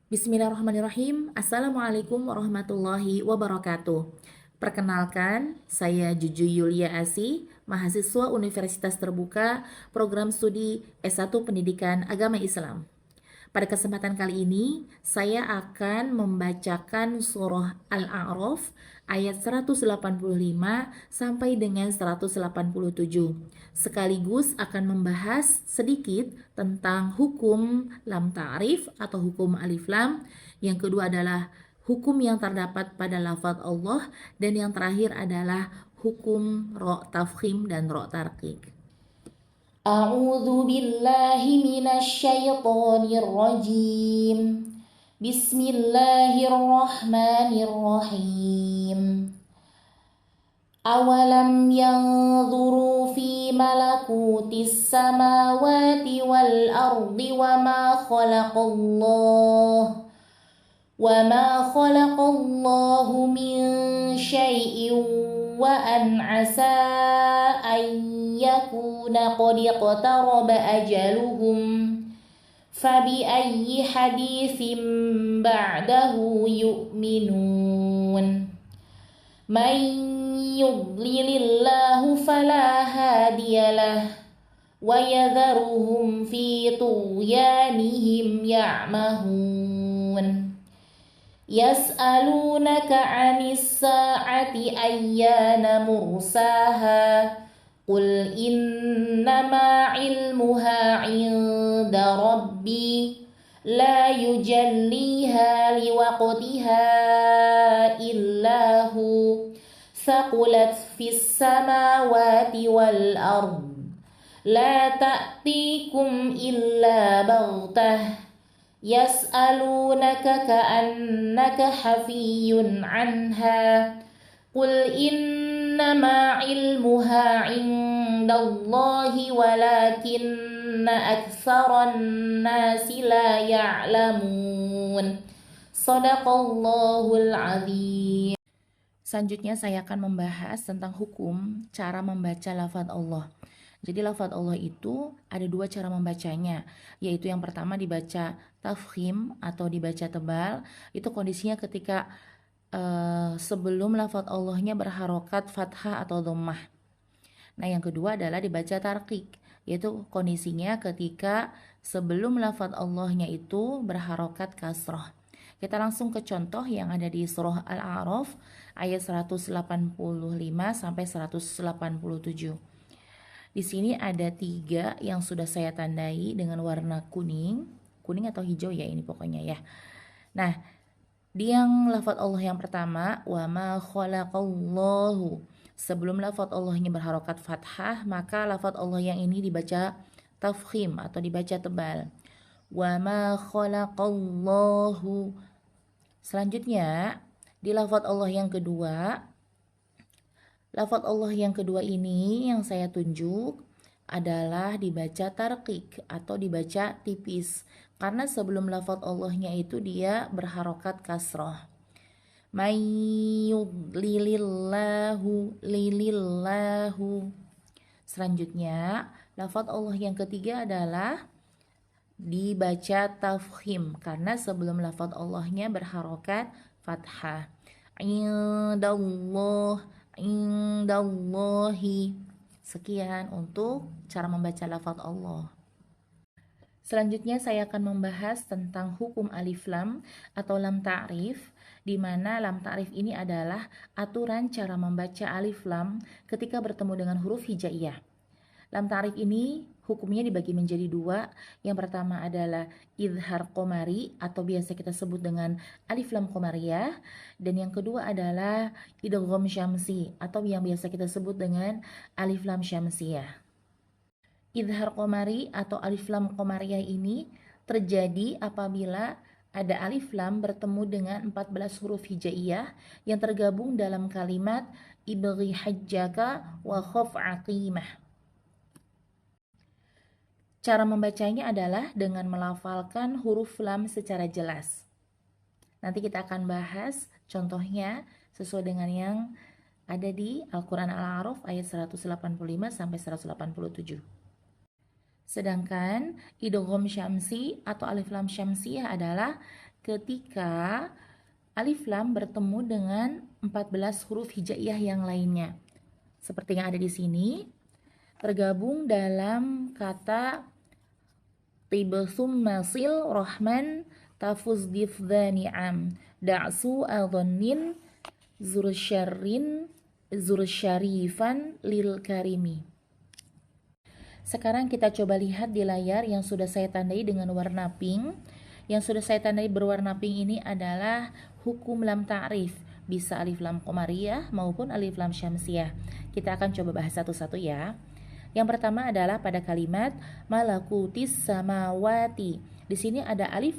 Bismillahirrahmanirrahim. Assalamualaikum warahmatullahi wabarakatuh. Perkenalkan, saya Juju Yulia Asih, mahasiswa Universitas Terbuka, program studi S1 Pendidikan Agama Islam. Pada kesempatan kali ini, saya akan membacakan surah Al-A'raf ayat 185 sampai dengan 187. Sekaligus akan membahas sedikit tentang hukum lam ta'rif atau hukum alif lam. Yang kedua adalah hukum yang terdapat pada lafaz Allah, dan yang terakhir adalah hukum ro' tafkhim dan ro' tarqiq. أعوذ بالله من الشيطان الرجيم. بسم الله الرحمن الرحيم. أولم ينظروا في ملكوت السماوات والأرض وما خلق الله من شيء وأن عسى أن يكون قد اقترب أجلهم فبأي حديث بعده يؤمنون من يضلل الله فلا هادي له ويذرهم في طغيانهم يعمهون يسألونك عن الساعة أيان مرساها قل إنما علمها عند ربي لا يجليها لوقتها إلا هو ثقلت في السماوات والأرض لا تأتيكم إلا بغتة يسألونك كأنك حفي عنها قل إنما علمها عند الله ولكن أكثر الناس لا يعلمون صدق الله العظيم. Selanjutnya saya akan membahas tentang hukum cara membaca lafaz Allah. Jadi lafaz Allah itu ada dua cara membacanya, yaitu yang pertama dibaca tafkhim atau dibaca tebal. Itu kondisinya ketika sebelum lafaz Allahnya berharokat fathah atau dhammah. Nah, yang kedua adalah dibaca tarqiq, yaitu kondisinya ketika sebelum lafaz Allahnya itu berharokat kasrah. Kita langsung ke contoh yang ada di surah Al-A'raf ayat 185 sampai 187. Di sini ada 3 yang sudah saya tandai dengan warna kuning atau hijau ya, ini pokoknya ya. Nah, di yang lafaz Allah yang pertama, wa ma khalaqallahu, sebelum lafaz Allahnya berharokat fathah, maka lafaz Allah yang ini dibaca tafkhim atau dibaca tebal. Wa ma khalaqallahu. Selanjutnya, di lafaz Allah yang kedua, lafaz Allah yang kedua ini yang saya tunjuk adalah dibaca tarqiq atau dibaca tipis, karena sebelum lafaz Allahnya itu dia berharokat kasrah. Mayyudlilillahu lilillahu. Selanjutnya, lafaz Allah yang ketiga adalah dibaca tafkhim, karena sebelum lafaz Allahnya berharokat fathah. Indallahi. Sekian untuk cara membaca lafaz Allah. Selanjutnya saya akan membahas tentang hukum alif lam atau lam ta'rif, di mana lam ta'rif ini adalah aturan cara membaca alif lam ketika bertemu dengan huruf hijaiyah. Lam ta'rif ini hukumnya dibagi menjadi 2. Yang pertama adalah idhar qomari atau biasa kita sebut dengan alif lam qomariyah, dan yang kedua adalah idgham syamsi atau yang biasa kita sebut dengan alif lam syamsiyah. Idhar qomari atau alif lam qomariyah ini terjadi apabila ada alif lam bertemu dengan 14 huruf hijaiyah yang tergabung dalam kalimat ibghi hajjaka wa khaf aqimah. Cara membacanya adalah dengan melafalkan huruf lam secara jelas. Nanti kita akan bahas contohnya sesuai dengan yang ada di Al-Quran Al-A'raf ayat 185 sampai 187. Sedangkan idgham syamsi atau alif lam syamsiyah adalah ketika alif lam bertemu dengan 14 huruf hijaiyah yang lainnya. Seperti yang ada di sini, tergabung dalam kata tibsum masil rahman tafuz difdhani'am da'su adhannin zursyarifan lil karimi. Sekarang kita coba lihat di layar yang sudah saya tandai dengan warna pink. Yang sudah saya tandai berwarna pink ini adalah hukum lam ta'rif, bisa alif lam qamariyah maupun alif lam syamsiyah. Kita akan coba bahas satu-satu ya. Yang pertama adalah pada kalimat malakutis samawati. Di sini ada alif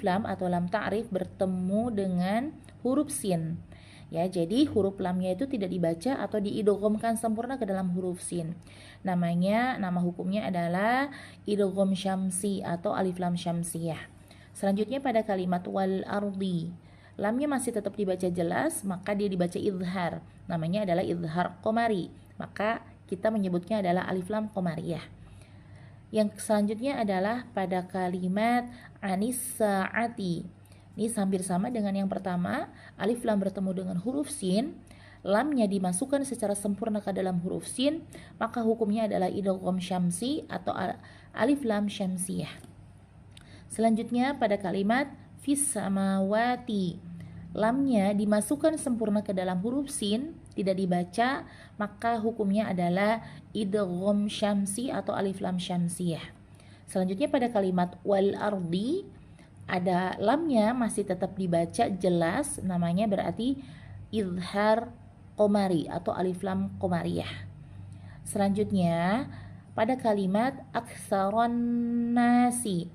lam atau lam ta'rif bertemu dengan huruf sin. Ya, jadi huruf lamnya itu tidak dibaca atau diidghamkan sempurna ke dalam huruf sin. Nama hukumnya adalah idgham syamsi atau alif lam syamsiyah. Selanjutnya pada kalimat wal ardi. Lamnya masih tetap dibaca jelas, maka dia dibaca idhar. Namanya adalah idhar qamari. Maka kita menyebutnya adalah alif lam qamariyah. Yang selanjutnya adalah pada kalimat anis saati. Ini hampir sama dengan yang pertama, alif lam bertemu dengan huruf sin, lamnya dimasukkan secara sempurna ke dalam huruf sin, maka hukumnya adalah idgham syamsi atau alif lam syamsiyah. Selanjutnya pada kalimat fis samawati, lamnya dimasukkan sempurna ke dalam huruf sin, tidak dibaca, maka hukumnya adalah idgham syamsi atau alif lam syamsiyah. Selanjutnya pada kalimat wal ardi, ada lamnya masih tetap dibaca jelas, namanya berarti izhar qamari atau alif lam qamariyah. Selanjutnya pada kalimat aksaron nasi,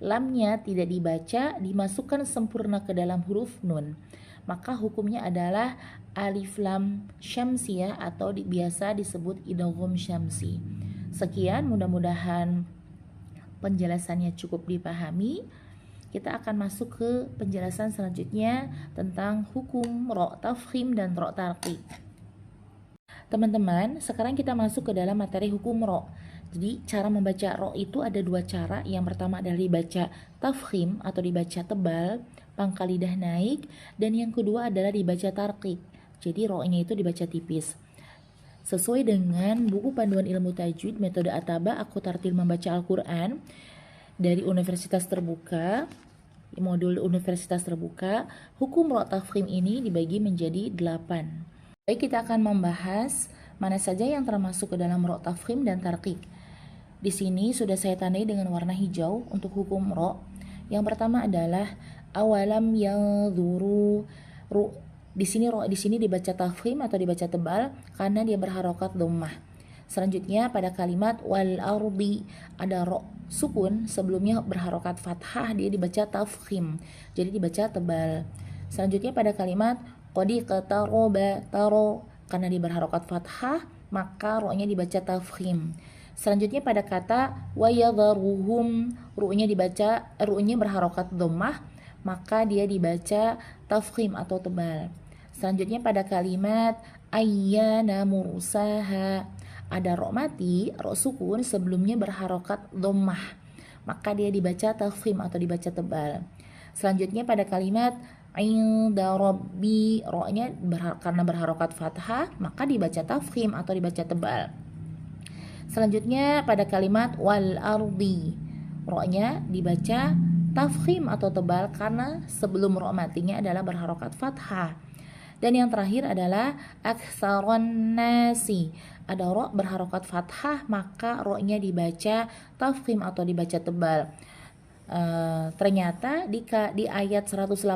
lamnya tidak dibaca, dimasukkan sempurna ke dalam huruf nun, maka hukumnya adalah alif lam syamsiyah atau biasa disebut idgham syamsi. Sekian, mudah-mudahan penjelasannya cukup dipahami. Kita akan masuk ke penjelasan selanjutnya tentang hukum ro tafkhim dan ro tarqiq. Teman-teman, sekarang kita masuk ke dalam materi hukum ro. Jadi cara membaca ro itu ada dua cara. Yang pertama adalah dibaca tafkhim atau dibaca tebal, pangkal lidah naik, dan yang kedua adalah dibaca tarqiq. Jadi ro-nya itu dibaca tipis. Sesuai dengan buku panduan ilmu tajwid metode Ataba Aku Tartil Membaca Al-Quran dari Universitas Terbuka, modul Universitas Terbuka, hukum ro tafkhim ini dibagi menjadi 8. Baik, kita akan membahas mana saja yang termasuk ke dalam ro tafkhim dan tarqiq. Di sini sudah saya tandai dengan warna hijau untuk hukum ro. Yang pertama adalah awalam yadhuru. Di sini dibaca tafkhim atau dibaca tebal karena dia berharokat dhammah. Selanjutnya pada kalimat wal ardi ada ro sukun, sebelumnya berharokat fathah, dia dibaca tafkhim, jadi dibaca tebal. Selanjutnya pada kalimat qadi qataroba taro, karena dia berharokat fathah, maka ro-nya dibaca tafkhim. Selanjutnya pada kata wayadharuhum, ru-nya berharokat dhammah, maka dia dibaca tafkhim atau tebal. Selanjutnya pada kalimat ayyana mursaha, ada ro mati, ro sukun, sebelumnya berharokat dhammah, maka dia dibaca tafkhim atau dibaca tebal. Selanjutnya pada kalimat inda rabbi, ro-nya karena berharokat fathah, maka dibaca tafkhim atau dibaca tebal. Selanjutnya pada kalimat wal ardi, ro-nya dibaca tafkhim atau tebal karena sebelum ro matinya adalah berharokat fathah. Dan yang terakhir adalah aksaron nasi, ada ro berharokat fathah, maka ro-nya dibaca tafkhim atau dibaca tebal. Ternyata di ayat 185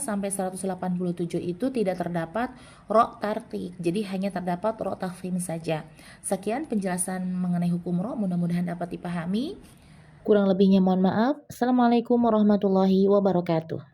sampai 187 itu tidak terdapat ro tarqiq, jadi hanya terdapat ro tafkhim saja. Sekian penjelasan mengenai hukum ro, mudah-mudahan dapat dipahami. Kurang lebihnya mohon maaf. Assalamualaikum warahmatullahi wabarakatuh.